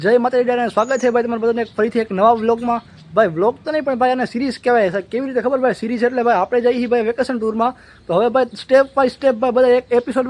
જય માતાજી, સ્વાગત છે ભાઈ તમારા બધાને ફરીથી એક નવા વ્લોગમાં. ભાઈ વ્લોગ તો નહીં પણ ભાઈ આને સિરીઝ કહેવાય છે. કેવી રીતે ખબર ભાઈ? સિરીઝ એટલે ભાઈ આપણે જઈએ ભાઈ વેકેશન ટૂરમાં, તો હવે ભાઈ સ્ટેપ બાય સ્ટેપ ભાઈ બધા એક એપિસોડ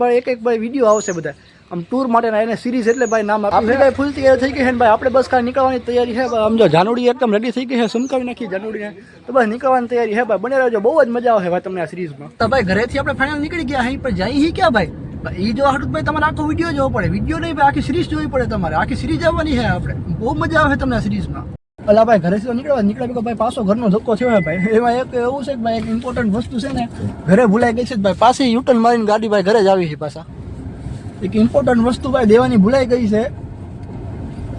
ભાઈ એક ભાઈ વિડીયો આવશે બધા આમ ટૂર માટેના. એને સિરીઝ એટલે ભાઈ નામ આપણે ભાઈ ફૂલ તૈયાર થઈ ગઈ છે ને ભાઈ. આપણે બસ કાંઈ નીકળવાની તૈયારી છે ભાઈ. આમ જો જાનુડી એકદમ રેડી થઈ ગઈ છે, સુમકાવી નાખી જાનુડીને, તો બસ નીકળવાની તૈયારી છે ભાઈ. બને રહેજો, બહુ જ મજા આવશે ભાઈ તમને આ સિરીઝમાં. તો ભાઈ ઘરેથી આપણે ફાઇનલ નીકળી ગયા અહીં પર જઈ ક્યાં ભાઈ? એ જો હાટું ભાઈ તમારે આખો વિડીયો જોવો પડે. વિડીયો નહીં ભાઈ, આખી સિરીઝ જોવી પડે તમારે. આખી સિરીઝ આવવાની છે આપણે. બહુ મજા આવે તમને આ સિરીઝમાં. અલા ભાઈ ઘરેથી નીકળ્યા ભાઈ પાછો ઘરનો ધક્કો થયો ભાઈ. એમાં એક એવું છે કે ભાઈ એક ઇમ્પોર્ટન્ટ વસ્તુ છે ને ઘરે ભૂલાઈ ગઈ છે ભાઈ. પાછી યુટર્ન મારીને ગાડી ભાઈ ઘરે જ આવી છે પાછા. એક ઇમ્પોર્ટન્ટ વસ્તુ ભાઈ દેવાની ભૂલાઈ ગઈ છે.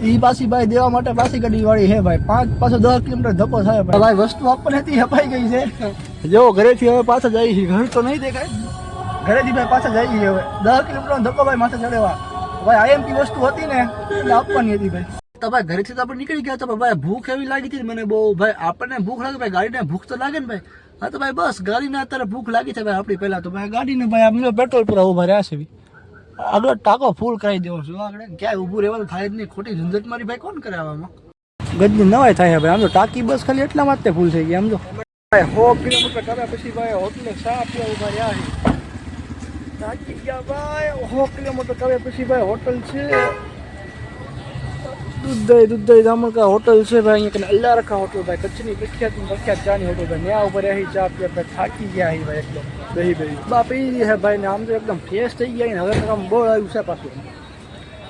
એ પાછી ભાઈ દેવા માટે પાછી ગાડી વાળી છે ભાઈ. પાછો 10 કિલોમીટર ધક્કો થાય ભાઈ. વસ્તુ આપણને હતી અપાઈ ગઈ છે. જો ઘરેથી હવે પાછા જાય છે. ઘર તો નહીં દેખાય, ઘરેથી ભાઈ પાછા જાય છે. હવે 10 કિલોમીટર ધક્કો ભાઈ માથે ચડેવા ભાઈ. આઈએમપી વસ્તુ હતી ને એટલે આપવાની હતી ભાઈ. તો ભાઈ ઘરેથી તો આપણે નીકળી ગયા તો ભાઈ ભૂખ એવી લાગી હતી મને બહુ ભાઈ. આપણને ભૂખ લાગે ભાઈ, ગાડીને ભૂખ તો લાગે ને ભાઈ. હા તો ભાઈ બસ ગાડીને અત્યારે ભૂખ લાગી છે ભાઈ આપણી. પહેલા તો ભાઈ ગાડીને ભાઈ આપણે પેટ્રોલ પૂરા ઉભા રહ્યા છે. આગળ ટાંકો ફૂલ કરાવી દેવો છું. આગળ ક્યાંય ઊભું રહેવાનું થાય જ નહીં. ખોટી ઝંઝટ મારી ભાઈ કોણ કરે આવામાં? ગજની નવાઈ થાય ભાઈ. આમ તો ટાંકી બસ ખાલી એટલા માટે ફૂલ થઈ ગઈ. આમ તો ભાઈ 100 કિલોમીટર કર્યા પછી ભાઈ હોટલે ચા પીવા ઉભા રહ્યા છે. થાકી ગયા ભાઈ. 100 કિલોમીટર કર્યા પછી ભાઈ હોટલ છે દૂધદહીં ધામણકા હોટલ છે ભાઈ. અહીંયા અલ્લા રખા હોટલ ભાઈ. કચ્છની પ્રખ્યાત ચાની હોટલ ભાઈ. ત્યાં ઉપર રહી ચા પીવા ભાઈ. થાકી ગયા છે ભાઈ એકદમ. દહીં બા પી છે ભાઈ ને આમ તો એકદમ ફ્રેશ થઈ ગયા ને. હવે તો આમ બહુ આવ્યું છે પાછું.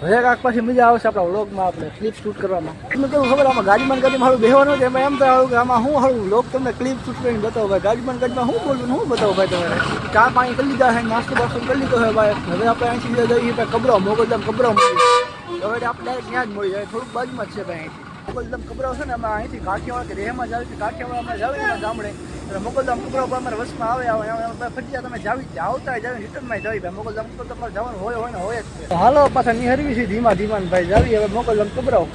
હવે કાંક પાછી મજા આવશે આપણા વ્લોગમાં, આપણે ક્લિપ શૂટ કરવામાં. તમને કેવું ખબર, આમાં ગાડીમાં મારું બેહવાનું છે એમાં એમ તો કે આમાં હું હળવું વ્લોગ તમને ક્લિપ શૂટ કરીને બતાવો ભાઈ. ગાડીમાં હું બોલવું હું બતાવો ભાઈ તમારે. ચા પાણી કરી લીધા છે, નાસ્તો બાસ્તો કરી લીધો છે ભાઈ. હવે આપણે અહીંથી જઈએ ભાઈ કબરાવ, મોગલધામ કબરાવ મળી. હવે આપણે ડાયરેક્ટ ત્યાં જ મળી જાય. થોડુંક બાજુમાં જ છે ભાઈ અહીંથી. મોગલધામ કબરાવ છે ને અમે અહીંથી કાઠિયાવાડ કે રેહમાં જાવી છે. કાઠિયાવાડ અમે જાવી ગામડે એટલે મોગલધામ કબરાવ પર અમારે વસમાં આવે ફરીથી તમે આવતા જાવી રિટર્નમાં જાવી ભાઈ. મોગલધામ કબરાવ તમારે જવાનું હોય ને હોય જ. હાલો પાછા નિહરવી છે ધીમા ભાઈ જાવી હવે મોગલધામ કબરાવ.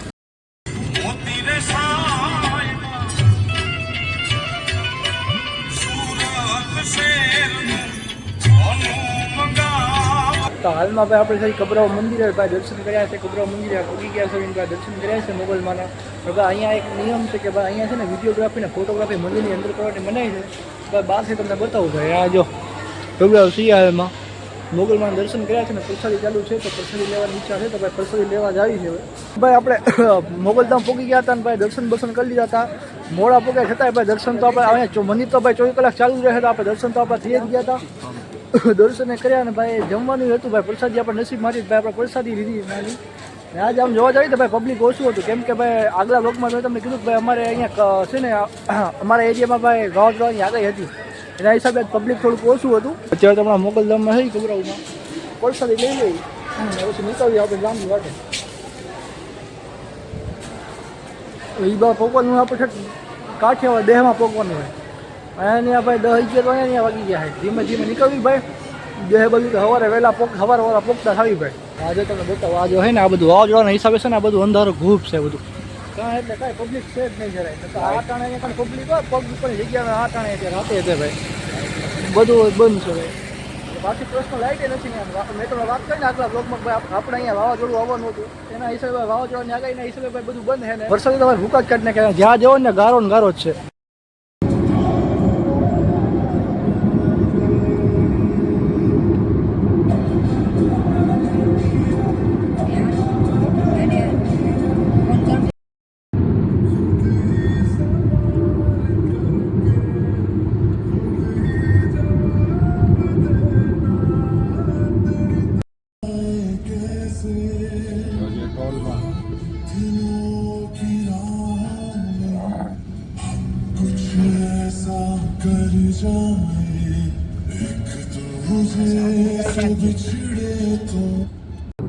તો હાલમાં ભાઈ આપણે સારી કબરાવ મંદિરે ભાઈ દર્શન કર્યા છે. કબરાવ મંદિરે પગી ગયા છે ભાઈ, દર્શન કર્યા છે મોગલમાંના. ભાઈ અહીંયા એક નિયમ છે કે ભાઈ અહીંયા છે ને વિડીયોગ્રાફી ને ફોટોગ્રાફી મંદિરની અંદર કરવાની મનાય છે ભાઈ. બહારથી તમને બતાવું ભાઈ. આ જો કબરાવ શિયાળમાં મોગલમાં દર્શન કર્યા છે ને. પ્રસાદી ચાલુ છે તો પ્રસાદી લેવાની ઈચ્છા છે તો ભાઈ પ્રસાદી લેવા જ આવી છે ભાઈ. આપણે મોગલધામ પહોંચી ગયા હતા ને ભાઈ દર્શન કરી લીધા હતા. મોડા પહોંચ્યા છતાંય ભાઈ દર્શન તો આપણે અહીંયા મંદિર તો ભાઈ 24 કલાક ચાલુ રહે તો આપણે દર્શન તો આપણે થઈ જ ગયા હતા. દર્શને કર્યા ને ભાઈ જમવાનું હતું ભાઈ. પ્રસાદી આપણે નસીબ મારી ભાઈ આપણે પ્રસાદી લીધી નાની. આજે આમ જોવા જઈએ તો ભાઈ પબ્લિક ઓછું હતું કેમ કે ભાઈ આગલા બ્લોગમાં મેં તમને કીધું કે ભાઈ અમારે અહીંયા છે ને અમારા એરિયામાં ભાઈ વાવાઝોડાની આગાહી હતી. એના હિસાબે પબ્લિક થોડુંક ઓછું હતું. અત્યારે તો હમણાં મોગલધામમાં થઈ કબરાવમાં પ્રસાદી લઈ લઈ પછી નીકળવી આપણે લાંબી વાટે. એ બા પોકવાનું આપણે કાઠિયાવાડ દેહમાં પોકવાનું હોય. અહીંયા ભાઈ 10-11 અહીંયા વાગી ગયા છે. ધીમે ધીમે નીકળવી ભાઈ. દેહ બધું તો સવારે વહેલા સવારે પોકતા થાવી ભાઈ. આજે તમને બતાવો આજે હોય ને આ બધું વાવાઝોડાના હિસાબે છે ને આ બધું અંધારું ઘૂપ છે બધું. કાંઈ એટલે કાંઈ પબ્લિક છે જ નહીં જરાય. આ ટાણે અહીંયા પણ પબ્લિક હોય પગ ઉપરની જગ્યાએ આ ટાણે છે રાતે છે ભાઈ. બધું બંધ છે ભાઈ. બાકી પ્રશ્ન લાઈટે નથી ને. મેં તમને વાત કરીને આગલા બ્લોગમાં ભાઈ આપણે અહીંયા વાવાઝોડું આવવાનું હતું એના હિસાબે વાવાઝોડાની આગાહીના હિસાબે ભાઈ બધું બંધ છે ને. વરસાદ તો ભાઈ ભૂકા જ કાઢી નાખ્યા. જ્યાં જવો ને ગારો ને ગારો જ છે.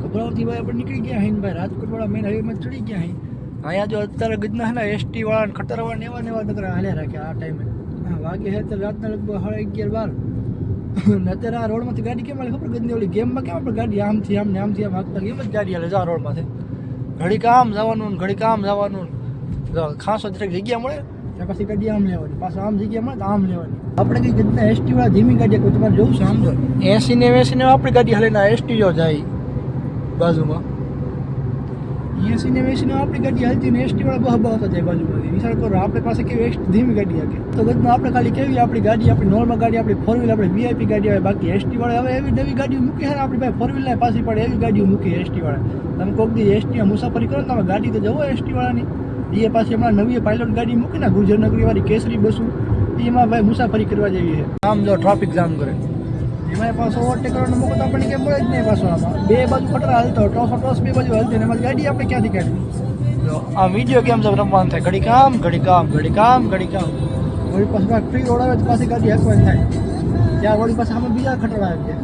કબરાવથી ભાઈ આપણે નીકળી ગયા અહીં ભાઈ રાજકોટ વાળા મેન હાઈવેમાં ચડી ગયા અહીં. અહીંયા જો અત્યારે ગજના છે ને એસટી વાળા ખતરવાળા એવા નગર હાલ્યા રાખ્યા આ ટાઈમે. હા વાગે છે તો રાતના લગભગ 11:30 અત્યારે આ રોડમાંથી ગાડી કેમ ખબર ગજની ઓલી ગેમમાં કેમ આપણે ગાડી આમથી આમ ને આમથી આમ આગતા એમ જ ગાડી હાલે આ રોડમાંથી. ઘડીક આમ જવાનું ને ઘડીક આમ જવાનું. ખાસો દરેક જગ્યા મળે ત્યાં પછી ગાડી આમ લેવાની, પાછું આમ જગ્યા મળે તો આમ લેવાની. આપણે કઈ ગજના એસટી વાળા ધીમી ગાડી કોઈ તમારે જોવું છે આમ જો 80 ને 80 ને આપણી ગાડી હાલે ને એસટી જો જાય બાજુમાં. એ 80 ને 80 આપણી ગાડી હાલતી ને એસટી વાળા બહુ હતા જાય બાજુમાંથી વિચાર કરો આપણે પાસે કેવી ધીમી ગાડી આવે તો બધું આપણે ખાલી કેવી આપણી ગાડી આપણી નોર્મલ ગાડી આપણી ફોર વ્હીલ આપણે વીઆઈપી ગાડી આવે બાકી એસટી વાળા હવે એવી નવી ગાડીઓ મૂકી છે આપણી પાસે ફોર વ્હીલના પાછી પડે એવી ગાડીઓ મૂકી એસટી વાળા તમે કોઈક દી એસટીમાં મુસાફરી કરો ને તમે ગાડી તો જવો એસટી વાળાની એ પાછી હમણાં નવી પાયલોટ ગાડી મૂકી ને ગુર્જરનગરી વાળી કેસરી બસું એમાં ભાઈ મુસાફરી કરવા જેવી છે આમ જો ટ્રાફિક જામ કરે એમાં પાછો ઓવરટેક કરવાનો મોકો તો આપણને કેમ મળે જ નહીં પાછો આમાં બે બાજુ ખતરા હાલતો ટોસ બે બાજુ હાલતી ને એમાં ગાડી આપણે ક્યાંથી કાઢવી જો આ વિડીયો ગેમ જ રમવાનું થાય ઘડી કામ ઘડી કામ ઘડી કામ ઘડી કામ વળી પાછું ફ્રી રોડ આવે તો પાછી ગાડી હાંકવાની થાય ત્યાં વળી પાછા આમાં બીજા ખતરા આવી જાય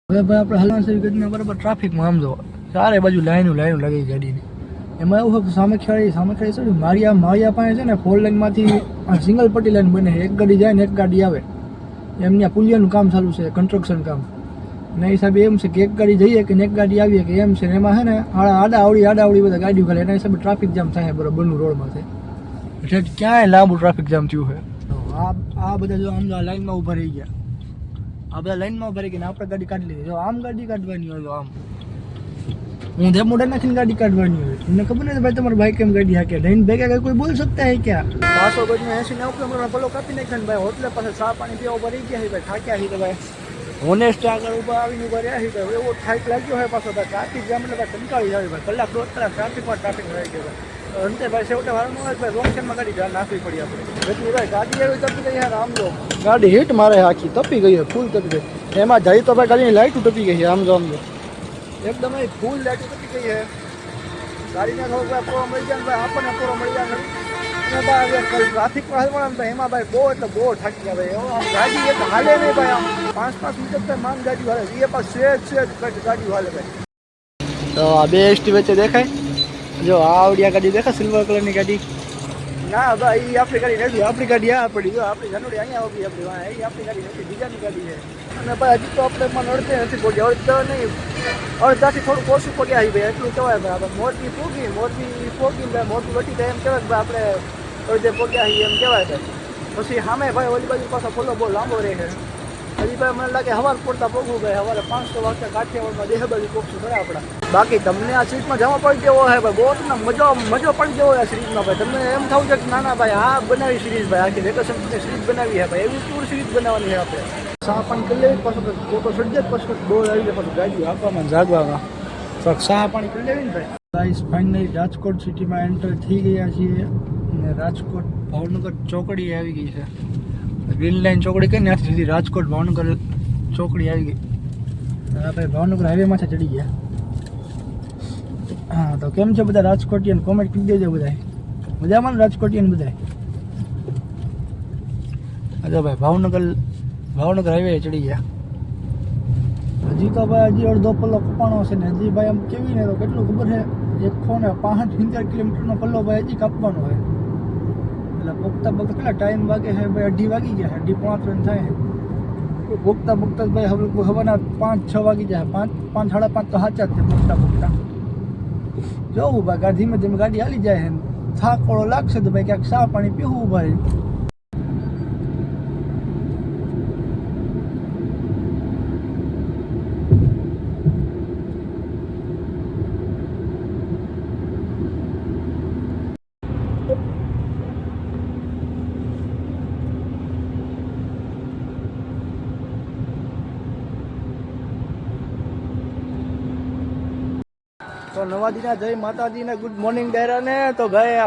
હવે ભાઈ આપણે હલવાન સેવી ગાડીના બરાબર ટ્રાફિકમાં આમ જો ચારે બાજુ લાઈનો લાગી ગાડીની એમાં એવું હોય સામે ખેડી છે માળિયા પાસે છે ને 4 લાઈનમાંથી સિંગલ પટ્ટી લાઈન બને એક ગાડી જાય ને એક ગાડી આવે એમની આ પુલિયાનું કામ ચાલુ છે કન્સ્ટ્રક્શન કામ એના હિસાબે એમ છે કે એક ગાડી જઈએ કે એક ગાડી આવીએ કે એમ છે ને એમાં છે ને આડાવડી બધા ગાડીઓ ખાલી એના હિસાબે ટ્રાફિક જામ થાય બરોબરનું રોડમાં છે એટલે ક્યાંય લાંબુ ટ્રાફિક જામ થયું છે આ બધા જો આમ લાઈનમાં ઊભા રહી ગયા આ બધા લાઈનમાં ઊભા રહી ગયા આપણે ગાડી કાઢી લીધી જો આમ ગાડી કાઢવાની હોય આમ ઊંધે મોઢે નાખીને ગાડી કાઢવાની હોય તમને ખબર નથી ભાઈ તમારો ભાઈ કેમ ગાડી હાકે લઈને ભેગા કોઈ બોલી શકતા હે ક્યાં 500 ગજમાં 80 90 કિલોમીટર પલ્લો કાપી નાખ્યો ને ભાઈ હોટલે પાસે ચા પાણી પીવા ઉભા રહી ગયા છે ભાઈ થાક્યા છે તો ભાઈ હોનેસ્ટ આગળ આવીને ઉભા રહ્યા છે ભાઈ એવો થાક લાગ્યો હોય પાછો ભાઈ ટ્રાફિક જામ એટલે ભાઈ કંટાળી જાય ભાઈ કલાક 2 કલાક ટ્રાફિક રહી ગયો ભાઈ અંતે ભાઈ છેવટે વાળનું હોય ભાઈ રોંગ સાઈડમાં ગાડી નાખવી પડી આપણે એટલે ભાઈ ગાડી એવી તપી ગઈ યાર આમ જો ગાડી હિટ મારે આખી તપી ગઈ ફૂલ તપી ગઈ એમાં જઈ તો ભાઈ ગાડીની લાઇટ તપી ગઈ છે આમ જો એકદમ ફૂલ લાઈટ તપી ગઈ છે ગાડીને થોડોક ભાઈ પૂરો મળી જાય ભાઈ આપણને પૂરો મળી જાય અને ભાઈ ટ્રાફિક વાળા એમાં ભાઈ બહુ એટલે બહુ થાકી ગયા ભાઈ આમ ગાડી એક હાલે નહીં ભાઈ આમ 5 મીટર ભાઈ માંગ ગાડી હાલે એ પાસ સેજ ગાડી હાલે ભાઈ તો આ બે એસટી વચ્ચે દેખાય જો આવડિયા ગાડી દેખાય સિલ્વર કલરની ગાડી ના ભાઈ એ આપણી ગાડી નથી આપણી ગાડી આ પડી જો આપણી જનોડી અહીંયા આવી આપણી એ આપણી ગાડી નથી બીજાની ગાડી છે અને ભાઈ હજી તો આપણે એમાં નડતે નથી પહોંચ્યા અડધા નહીં અડધાથી થોડુંક ઓછું પગ્યા આવી ભાઈ એટલું કહેવાય ભાઈ આપણે મોરબી ભાઈ મોરબી વટી જાય એમ કહેવાય ભાઈ આપણે અડધે પગ્યા આવી એમ કહેવાય ભાઈ પછી સામે ભાઈ ઓલી બાજુ પાછો ફોલો બહુ લાંબો રહે છે હજી ભાઈ મને લાગે હવાર પૂરતા પોગવું ભાઈ સવારે 500 વાગ્યા કાઠિયાવાડમાં દેહ બાજુ પોગશું ખરા આપણા બાકી તમને આ સીટમાં જવા પડી જેવો હોય ભાઈ બહુ તમને મજો પડી જેવો આ સિરીઝમાં ભાઈ તમને એમ થવું છે કે ના ભાઈ આ બનાવી સિરીઝ ભાઈ આખી વેકેશન સિરીઝ બનાવી છે ભાઈ એવી ટૂર સિરીઝ બનાવવાની છે આપણે સા પાણી કરી લેવી પાછું ફોટો સડી જાય પછી બોલ આવી જાય પાછું ગાડી આપવામાં જાગવામાં તો સા પાણી કરી લેવી ને ભાઈ ગાઈસ ફાઇનલી રાજકોટ સિટીમાં એન્ટર થઈ ગયા છીએ અને રાજકોટ ભાવનગર ચોકડી આવી ગઈ છે ગ્રીન લાઇન ચોકડી કઈ ત્યાંથી સીધી રાજકોટ ભાવનગર ચોકડી આવી ગઈ હા ભાઈ ભાવનગર હાઈવેમાંથી ચડી ગયા હા તો કેમ છે બધા રાજકોટિયન કોમેન્ટ કરી દેજો બધા મજામાં રાજકોટિયન બધા અચ્છા ભાઈ ભાવનગર હાઈવે ચડી ગયા હજી તો ભાઈ હજી અડધો પલ્લો કપાણો છે ને હજી ભાઈ આમ કેવી ને તો કેટલું ખબર છે 165 કિલોમીટરનો પલ્લો ભાઈ હજી કાપવાનો હોય એટલે પોગતા કેટલા ટાઈમ વાગે છે ભાઈ 2:30 વાગી ગયા 2:30 થાય પોગતા ભાઈ હવે હવાના 5-6 વાગી જાય 5 સાડા 5 તો સાચા જ છે પોગતા જોવું ભાઈ ધીમે ધીમે ગાડી હાલી જાય છે થાકોળો લાગશે તો ભાઈ ક્યાંક ચા પાણી પીવું ભાઈ તો નવાદીના જય માતાજીને ગુડ મોર્નિંગ ડાયરાને તો ભાઈ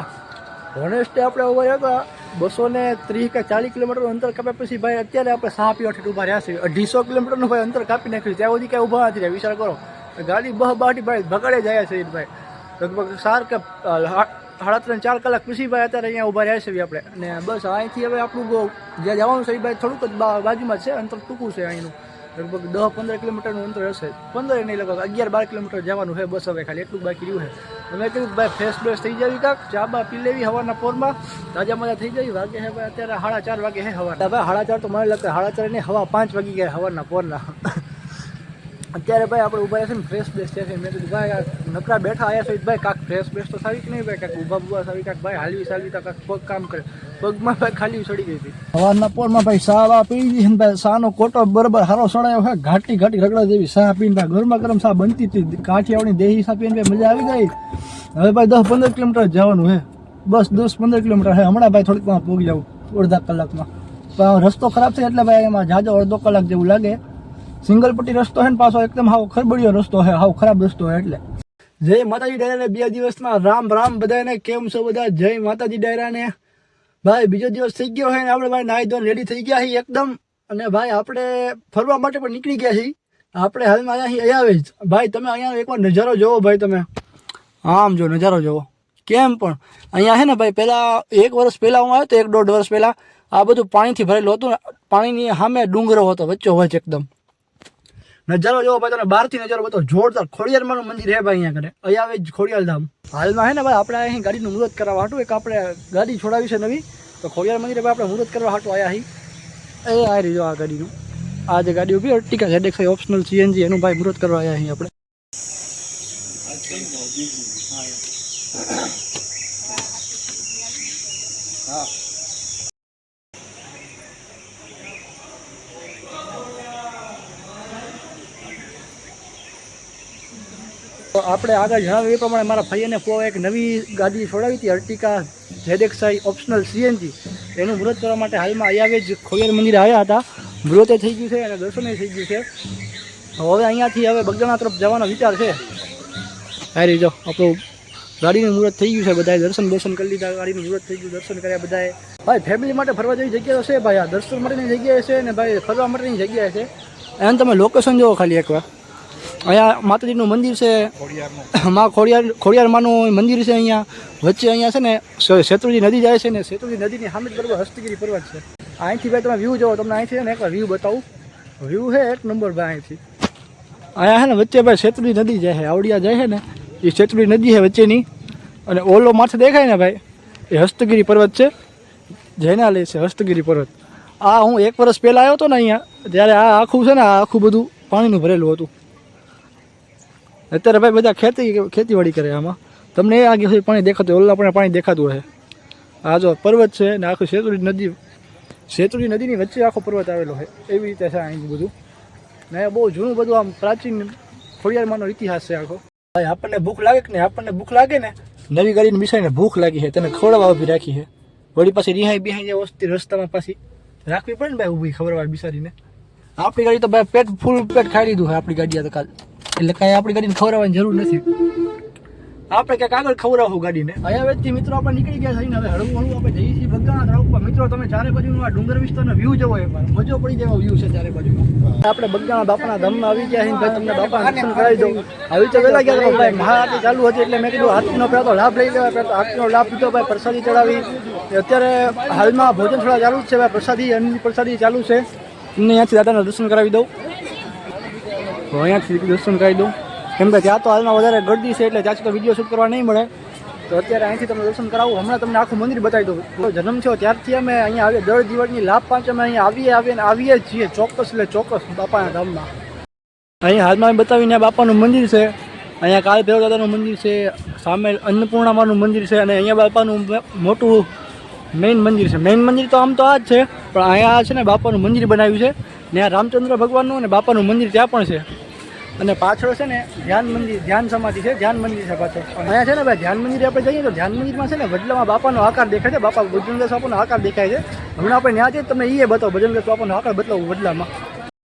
હોનેસ્ટે આપણે ઉભા રહ્યા 230 કે 40 કિલોમીટરનું અંતર કાપ્યા પછી ભાઈ અત્યારે આપણે સા પીવાથી ઊભા રહ્યા છે 250 કિલોમીટરનું ભાઈ અંતર કાપી નાખ્યું ત્યાં સુધી કાંઈ ઊભા નથી રહ્યા વિચાર કરો ગાડી બાટી ભાઈ ભગાડે જાય છે ભાઈ લગભગ 4 કે 3.5-4 કલાક પછી ભાઈ અત્યારે અહીંયા ઊભા રહ્યા છે આપણે અને બસ અહીંથી હવે આપણું જ્યાં જવાનું છે એ ભાઈ થોડુંક જ બાજુમાં છે અંતર ટૂંકું છે અહીંનું લગભગ 10-15 કિલોમીટરનું અંતર હશે 15 નહીં લગભગ 11-12 કિલોમીટર જવાનું છે બસ હવે ખાલી એટલું બાકી રહ્યું છે મેં કીધું ભાઈ ફ્રેશ બ્રેશ થઈ જાય કાંક ચા બા પી લેવી હવાના પોરમાં તાજા મજા થઈ જાય વાગે છે ભાઈ અત્યારે 4:30 વાગે છે હવાના ભાઈ 4:30 તો મને લાગે 4:30 નહીં 5:30 વાગી ગયા હવાના પોરના અત્યારે ભાઈ આપણે ઊભા છે ને ફ્રેશ બેસ છે મેં કીધું ભાઈ આ નકરા બેઠા આવ્યા છે ભાઈ કાંક ફ્રેશ બેસ તો સારી કે નહીં ભાઈ કાંક ઊભા સારી કાંક ભાઈ હાલવી સાલવી તો કાંક પગ કામ કરે પગમાં ભાઈ ખાલી ચડી ગઈ હતી સવારના પોરમાં ભાઈ સા પી દીધી ને ભાઈ સાનો કોટો બરાબર હારો સડાયો હોય ઘાટી રગડા જેવી સા પીને ભાઈ ગરમા ગરમ સા બનતી હતી કાઠિયાવાડી દેહી સા પીને ભાઈ મજા આવી ગઈ હવે ભાઈ 10-15 કિલોમીટર જવાનું છે બસ 10-15 કિલોમીટર છે હમણાં ભાઈ થોડીક વાર પહોંચી જાઉં અડધા કલાકમાં પણ રસ્તો ખરાબ છે એટલે ભાઈ એમાં જાજો અડધો કલાક જેવું લાગે સિંગલ પટ્ટી રસ્તો છે ને પાછો એકદમ હાવ ખરબડિયો રસ્તો છે હાવ ખરાબ રસ્તો છે એટલે જય માતાજી ડાયરાને 2 દિવસમાં રામ બધાને કેમ છો બધા જય માતાજી ડાયરાને ભાઈ બીજો દિવસ થઈ ગયો છે ને આપણે ભાઈ નાહી ધોઈને રેડી થઈ ગયા છીએ એકદમ અને ભાઈ આપણે ફરવા માટે પણ નીકળી ગયા છીએ આપણે હાલમાં અહીંયા આવે જ ભાઈ તમે અહીંયા એકવાર નજારો જોવો ભાઈ તમે આમ જો નજારો જોવો કેમ પણ અહીંયા છે ને ભાઈ પહેલાં 1 વર્ષ પહેલાં હું આવ્યો તો 1-1.5 વર્ષ પહેલાં આ બધું પાણીથી ભરેલું હતું પાણીની સામે ડુંગરો હતો વચ્ચો વચ્ચ એકદમ નજારો જોવો ભાઈ તમે બહારથી નજારો બધો જોરદાર ખોડિયારમાંનું મંદિર છે ભાઈ અહીંયા કરે અહીંયા આવે ખોડિયાર ધામ હાલમાં છે ને ભાઈ આપણે અહીં ગાડીનું મુહૂર્ત કરવા હાટું એક આપણે ગાડી છોડાવી છે નવી તો ખોડિયાર મંદિરે ભાઈ આપણે મુહૂર્ત કરવા હાટું આવ્યા અહીં એ આ રહી જો આ ગાડીનું આ જે ગાડી ઊભી અર્ટિકા ZX ઓપ્શનલ CNG એનું ભાઈ મુહૂર્ત કરવા આવ્યા અહીં આપણે તો આપણે આગળ જણાવ્યું એ પ્રમાણે મારા ભાઈને એક નવી ગાડી છોડાવી હતી અર્ટિકા ZX ઓપ્શનલ CNG એનું મુહૂર્ત કરવા માટે હાલમાં અહીંયા જ ખોડિયાર મંદિરે આવ્યા હતા મુહૂર્તે થઈ ગયું છે અને દર્શને થઈ ગયું છે હવે અહીંયાથી હવે બગદાણા તરફ જવાનો વિચાર છે હારી જો આપણું ગાડીનું મુહૂર્ત થઈ ગયું છે બધાએ દર્શન કરી લીધા ગાડીનું મુહૂર્ત થઈ ગયું દર્શન કર્યા બધાએ ભાઈ ફેમિલી માટે ફરવા જેવી જગ્યાઓ છે ભાઈ આ દર્શન માટેની જગ્યાએ છે ને ભાઈ ફરવા માટેની જગ્યાએ છે એમ તમે લોકેશન જોવો ખાલી એકવાર અહીંયા માતાજીનું મંદિર છે માં ખોડિયારમાંનું મંદિર છે અહીંયા વચ્ચે અહીંયા છે ને શેત્રુંજી નદી જાય છે ને શેત્રુંજી નદીની સામે જ બરાબર હસ્તગીરી પર્વત છે અહીંથી ભાઈ તમે વ્યૂ જોવો તમને અહીંથી ને એકવાર વ્યૂ બતાવું વ્યૂ છે 1 નંબર ભાઈ અહીંથી અહીંયા છે ને વચ્ચે ભાઈ શેત્રુંજી નદી જાય છે આવડિયા જાય છે ને એ શેત્રુંજી નદી છે વચ્ચેની અને ઓલો માથે દેખાય ને ભાઈ એ હસ્તગીરી પર્વત છે જૈના લે છે હસ્તગીરી પર્વત આ હું 1 વર્ષ પહેલાં આવ્યો હતો ને અહીંયા ત્યારે આ આખું છે ને આ આખું બધું પાણીનું ભરેલું હતું અત્યારે ભાઈ બધા ખેતીવાડી કરે આમાં તમને એ આગળ પાણી દેખાતું ઓલા પણ પાણી દેખાતું હશે આ જો પર્વત છે ને આખું શેત્રુંજી નદીની વચ્ચે આખો પર્વત આવેલો છે એવી રીતે છે અહીંનું બધું ને બહુ જૂનું બધું આમ પ્રાચીન ખોડિયારમાંનો ઇતિહાસ છે આખો ભાઈ આપણને ભૂખ લાગે કે ને આપણને ભૂખ લાગે ને નવી ગાડીને બિસાડીને ભૂખ લાગી છે તેને ખવડાવવા ઊભી રાખી છે વળી પાછી રિહાઈ બિહાઈ જાય વસ્તી રસ્તામાં પાછી રાખવી પડે ને ભાઈ ઊભી ખબરવાર બિસાડીને આપણી ગાડી તો ભાઈ ફૂલ પેટ ખાઈ લીધું છે આપણી ગાડી તો કાલ એટલે કાંઈ આપણી ગાડીને ખવડાવવાની જરૂર નથી આપણે ક્યાંક આગળ ખવડાવવું ગાડીને અહીંયા વેચથી મિત્રો આપણે નીકળી ગયા થઈને હવે હળવું આપણે જઈએ છીએ બગદાણા તરફ મિત્રો તમે ચારે બાજુનો આ ડુંગર વિસ્તારનો વ્યૂ જોવો એકવાર મજો પડી જાય વ્યૂ છે ચારે બાજુમાં આપણે બગદાણા બાપાના ધામમાં આવી ગયા છીએ ભાઈ તમને બાપાના દર્શન કરાવી દઉં આવી તો વહેલા ગયા ભાઈ મહાઆરતી ચાલુ હતી એટલે મેં કીધું આરતીનો પહેલો લાભ લઈ લેવા પહેલો આરતીનો લાભ લીધો ભાઈ પ્રસાદી ચડાવી અત્યારે હાલમાં ભોજન થોડા ચાલુ જ છે ભાઈ પ્રસાદી અન્નની પ્રસાદી ચાલુ છે તમને અહીંયાથી દાદાના દર્શન કરાવી દઉં તો અહીંયાથી દર્શન કરાવી દઉં કેમ કે ત્યાં તો હાલમાં વધારે ગરદી છે એટલે ત્યાંથી તો વિડીયો શૂટ કરવા નહીં મળે તો અત્યારે અહીંથી તમે દર્શન કરાવું હમણાં તમને આખું મંદિર બતાવી દઉં જન્મ થયો ત્યારથી અમે અહીંયા આવીએ દર દિવાળીની લાભ પાંચ અમે અહીંયા આવીએ છીએ ચોક્કસ એટલે ચોક્કસ બાપાના ધામમાં અહીંયા હાલમાં અમે બતાવીને બાપાનું મંદિર છે અહીંયા કાળ ભૈરવ દાદાનું મંદિર છે સામે અન્નપૂર્ણામાનું મંદિર છે અને અહીંયા બાપાનું મોટું મેઇન મંદિર છે મેઇન મંદિર તો આમ તો આ જ છે પણ અહીંયા છે ને બાપાનું મંદિર બનાવ્યું છે ત્યાં રામચંદ્ર ભગવાનનું અને બાપાનું મંદિર ત્યાં પણ છે અને પાછળ છે ને ધ્યાન સમાધિ છે ધ્યાન મંદિર છે પાછળ અહીંયા છે ને ભાઈ ધ્યાન મંદિરે આપણે જઈએ તો ધ્યાન મંદિરમાં છે ને વડલામાં બાપાનો આકાર દેખાય છે બાપા ભજનદાસ બાપાનો આકાર દેખાય છે હમણાં આપણે ત્યાં જઈએ તમે એ બતાવો ભજનદાસ બાપાનો આકાર બતાવું વડલામાં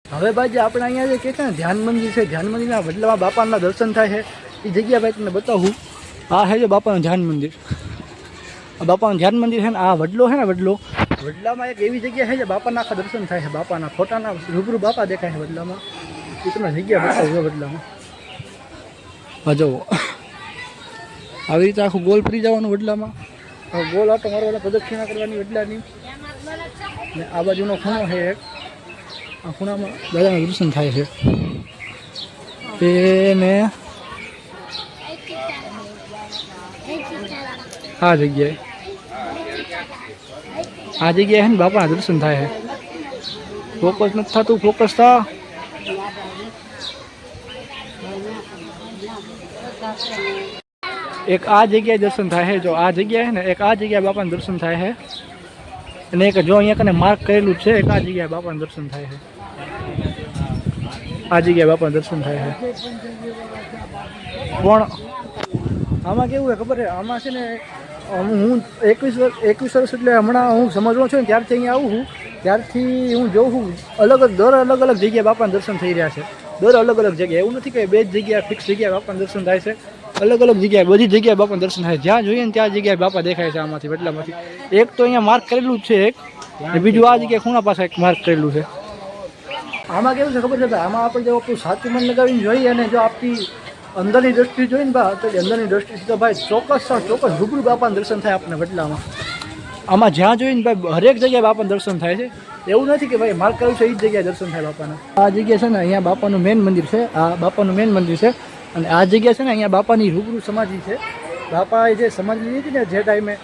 હવે ભાઈ જે આપણે અહીંયા જે કહે છે ને ધ્યાન મંદિર છે ધ્યાન મંદિરના વડલામાં બાપાના દર્શન થાય છે એ જગ્યા ભાઈ તમને બતાવું આ છે જો બાપાનું ધ્યાન મંદિર બાપાનું ધ્યાન મંદિર છે ને આ વડલો છે ને વડલામાં એક એવી જગ્યા છે જે બાપાના આખા દર્શન થાય છે બાપાના ફોટાના રૂબરૂ બાપા દેખાય છે વડલામાં એ તમને જગ્યા બતાવું વડલામાં હા જુઓ આવી રીતે આખું ગોલ ફરી જવાનું વડલામાં ગોલ આટો મારવાના પ્રદક્ષિણા કરવાની વડલાની ને આ બાજુનો ખૂણો છે એક આ ખૂણામાં દાદાનું દર્શન થાય છે તેને આ જગ્યાએ છે ને બાપાના દર્શન થાય છે ફોકસ નથી થતું ફોકસ થા એક આ જગ્યાએ દર્શન થાય છે, જો આ જગ્યા છે ને, એક આ જગ્યાએ બાપાનું દર્શન થાય છે, અને એક જો અહીંયા કને માર્ક કરેલું છે, એક આ જગ્યાએ બાપાનું દર્શન થાય છે, આ જગ્યાએ બાપાનું દર્શન થાય છે. પણ આમાં કેવું છે ખબર છે, આમાં છે ને હું 21 વર્ષ એટલે હમણાં હું સમજવો છું ને ત્યારથી અહીંયા આવું છું, ત્યારથી હું જોઉં છું અલગ અલગ જગ્યાએ બાપાના દર્શન થઈ રહ્યા છે. દર અલગ જગ્યાએ, એવું નથી કે બે જ જગ્યાએ ફિક્સ જગ્યાએ બાપાના દર્શન થાય છે. અલગ જગ્યાએ, બધી જગ્યાએ બાપાના દર્શન થાય. જ્યાં જોઈએ ને ત્યાં જગ્યાએ બાપા દેખાય છે આમાંથી એટલામાંથી. એક તો અહીંયા માર્ક કરેલું જ છે એક, ને બીજું આ જગ્યાએ ખૂણા પાસે એક માર્ક કરેલું છે. આમાં કેવું છે ખબર છે ભાઈ, આમાં આપણે જો આપણું સાચું મન લગાવીને જોઈએ અને જો આપણી અંદરની દ્રષ્ટિ જોઈને બા તો અંદરની દ્રષ્ટિથી તો ભાઈ ચોક્કસ રૂબરૂ બાપાના દર્શન થાય આપણને વડલામાં. આમાં જ્યાં જોઈને ભાઈ હરેક જગ્યાએ બાપાના દર્શન થાય છે. એવું નથી કે ભાઈ માર્ક કર્યું છે એ જ જગ્યાએ દર્શન થાય બાપાના. આ જગ્યા છે ને અહીંયા બાપાનું મેઇન મંદિર છે, આ બાપાનું મેઇન મંદિર છે. અને આ જગ્યા છે ને અહીંયા બાપાની રૂબરૂ સમાધિ છે. બાપાએ જે સમાધિ લીધી હતી ને જે ટાઈમે,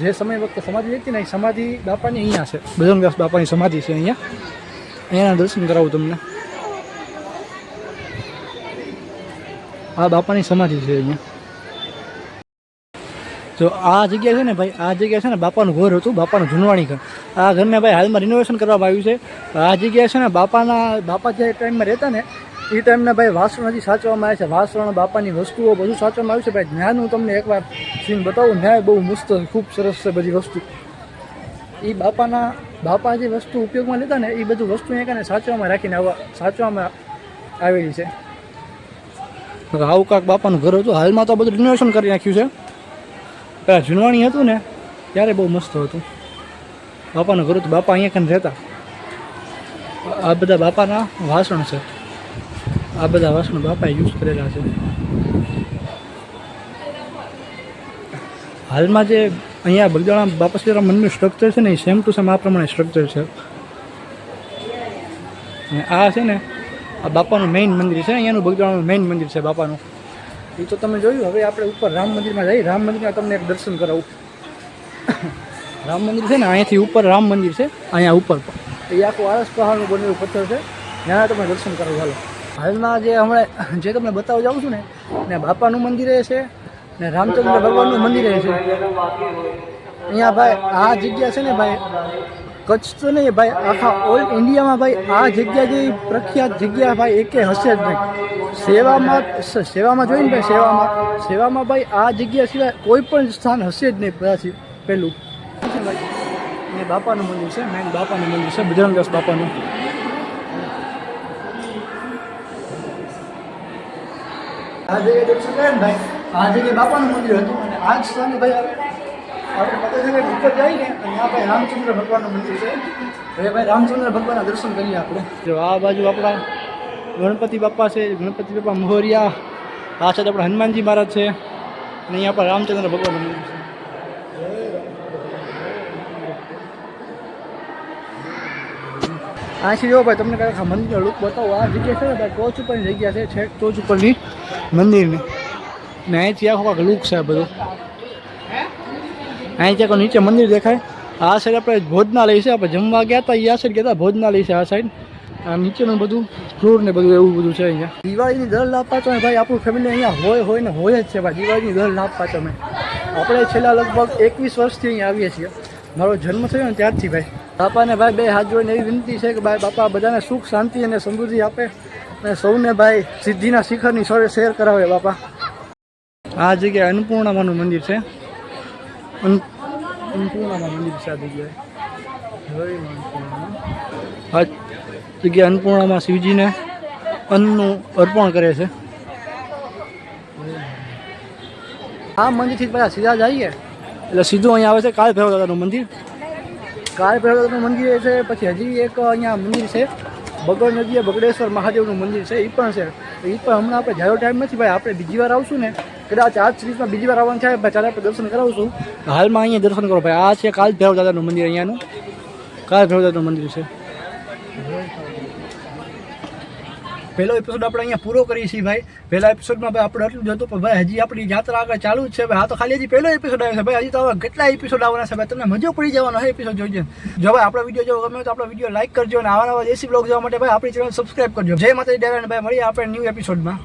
જે સમય વખતે સમાધિ લીધી ને એ સમાધિ બાપાની અહીંયા છે. બજરંગદાસ બાપાની સમાધિ છે અહીંયાના દર્શન કરાવું તમને. આ બાપાની સમાધિ છે અહીંયા. તો આ જગ્યા છે ને ભાઈ, આ જગ્યા છે ને બાપાનું ઘર હતું, બાપાનું જૂનવાણી ઘર. આ ઘરને ભાઈ હાલમાં રિનોવેશન કરવામાં આવ્યું છે. આ જગ્યા છે ને બાપા જે ટાઈમમાં રહેતા ને એ ટાઈમના ભાઈ વાસણ હજી સાચવવામાં આવે છે. વાસણ, બાપાની વસ્તુઓ બધું સાચવવામાં આવ્યું છે ભાઈ. જ્ઞાન હું તમને એકવાર સીન બતાવું, ન્યાય બહુ મસ્ત ખૂબ સરસ છે બધી વસ્તુ. એ બાપા જે વસ્તુ ઉપયોગમાં લેતા ને એ બધું વસ્તુ અહીંયા સાચવવામાં રાખીને સાચવવામાં આવેલી છે. આવું કાંક બાપાનું ઘર હતું. હાલમાં તો બધું રિનોવેશન કરી નાખ્યું છે. પહેલાં જૂનવાણી હતું ને ત્યારે બહુ મસ્ત હતું. બાપાનું ઘર હતું, બાપા અહીંયા કને રહેતા. આ બધા બાપાના વાસણ છે. આ બધા વાસણ બાપાએ યુઝ કરેલા છે. હાલમાં જે અહીંયા બગદાણા બાપા સીતારામ મંદિરનું સ્ટ્રક્ચર છે ને એ સેમ ટુ સેમ આ પ્રમાણે સ્ટ્રક્ચર છે. અને આ છે ને આ બાપાનું મેઇન મંદિર છે. અહીંયાનું બગદાણાનું મેઇન મંદિર છે બાપાનું. એ તો તમે જોયું. હવે આપણે ઉપર રામ મંદિરમાં જઈએ. રામ મંદિરમાં તમને એક દર્શન કરાવું. રામ મંદિર છે ને અહીંયાથી ઉપર રામ મંદિર છે. અહીંયા ઉપર એ આખું આરસ પહાડનું બનેલું પથ્થર છે. ત્યાં તમે દર્શન કરાવું. ચાલો હાલમાં જે હમણાં જે તમને બતાવવા જાઉં છું ને બાપાનું મંદિર છે ને રામચંદ્ર ભગવાનનું મંદિર છે. અહીંયા ભાઈ આ જગ્યા છે ને ભાઈ, કચ્છ તો નહીં ભાઈ, આખા ઓલ ઇન્ડિયામાં ભાઈ આ જગ્યા જેવી પ્રખ્યાત જગ્યા ભાઈ એકે હશે જ નહીં. સેવામાં જોઈને ભાઈ, સેવામાં ભાઈ આ જગ્યા સિવાય કોઈ પણ સ્થાન હશે જ નહીં. પછી પહેલું એ બાપાનું મંદિર છે, મેન બાપાનું મંદિર છે, બજરંગદાસ બાપાનું. આ જગ્યાએ દર્શન કરે ને ભાઈ, આ જગ્યાએ બાપાનું મંદિર હતું. અને આ જ સ્થાને ભાઈ આપણે પતંગ ઉપર જઈએ ને ત્યાં ભાઈ રામચંદ્ર ભગવાનનું મંદિર છે. હવે ભાઈ રામચંદ્ર ભગવાનના દર્શન કરીએ આપણે. જો આ બાજુ આપણા ગણપતિ બાપા છે, ગણપતિ બાપા મોહરિયા. આ સાથે આપણા હનુમાનજી મહારાજ છે. અને અહીંયા આપણા રામચંદ્ર ભગવાનનું મંદિર છે. અહીંથી જો ભાઈ તમને કાંઈક મંદિરનો લુક બતાવો. આ જગ્યા છે ને ભાઈ ટોચ ઉપરની જગ્યા છે, છેક ટોચ ઉપરની મંદિરની. ને અહીંથી આખો કાંઈક લુક છે બધું. અહીં ત્યાં નીચે મંદિર દેખાય. આ સાઈડ આપણે ભોજનાલય છે. આપણે જમવા ગયા હતા એ આ સાઈડ ગયા હતા, ભોજનાલય છે આ સાઈડ. આ નીચેનું બધું ફ્લોર ને બધું એવું બધું છે અહીંયા. દિવાળીની દર લાભ પાચમે ભાઈ આપણું ફેમિલી અહીંયા હોય ને હોય જ છે ભાઈ. દિવાળીની દર લાભ પાચમે આપણે છેલ્લા લગભગ 21 વર્ષથી અહીંયા આવીએ છીએ. મારો જન્મ થયો ને ત્યારથી ભાઈ. બાપાને ભાઈ બે હાથ જોઈને એવી વિનંતી છે કે ભાઈ બાપા બધાને સુખ શાંતિ અને સમૃદ્ધિ આપે અને સૌને ભાઈ સિદ્ધિના શિખરની શેર કરાવે બાપા. આ જગ્યાએ અન્નપૂર્ણામાનું મંદિર છે. અન્નપૂર્ણામાં મંદિર છે આ જગ્યાએ. આ જગ્યાએ અન્નપૂર્ણામાં શિવજીને અન્નનું અર્પણ કરે છે. આ મંદિરથી પહેલાં સીધા જઈએ એટલે સીધું અહીંયા આવે છે કાળ ભૈરવ દાદાનું મંદિર. કાળ ભૈરવ દાદાનું મંદિર છે. પછી હજી એક અહીંયા મંદિર છે બગડ નદીએ બગડેશ્વર મહાદેવનું મંદિર છે. એ પણ છે. એ પણ હમણાં આપણે જ્યારે ટાઈમ નથી ભાઈ. આપણે બીજી વાર આવશું ને, કદાચ આ સિરીઝમાં બીજી વાર આવવાનું થાય ભાઈ, ત્યારે આપણે દર્શન કરાવશું. હાલમાં અહીંયા દર્શન કરો ભાઈ. આ છે કાળ ભૈરવ દાદાનું મંદિર. અહીંયાનું કાળ ભૈરવ દાદાનું મંદિર છે. પહેલો એપિસોડ આપણે અહીંયા પૂરો કરીએ છીએ ભાઈ. પહેલા એપિસોડમાં ભાઈ આપણે એટલું જ હતું, પણ ભાઈ હજી આપણી યાત્રા આગળ ચાલુ જ છે ભાઈ. આ તો ખાલી હજી પહેલો એપિસોડ આવ્યો છે ભાઈ. હજી તો કેટલા એપિસોડ આવવાના છે ભાઈ. તમને મજો પડી જવાનો છે એપિસોડ જોઈને. જો ભાઈ આપણો વિડીયો જો ગમે તો આપણો વિડીયો લાઈક કરજો અને આવા નવા દેશી બ્લોગ જોવા માટે ભાઈ આપણી ચેનલ સબસ્ક્રાઈબ કરજો. જય માતાજી, ડેરાને ભાઈ મળીએ આપણે ન્યૂ એપિસોડમાં.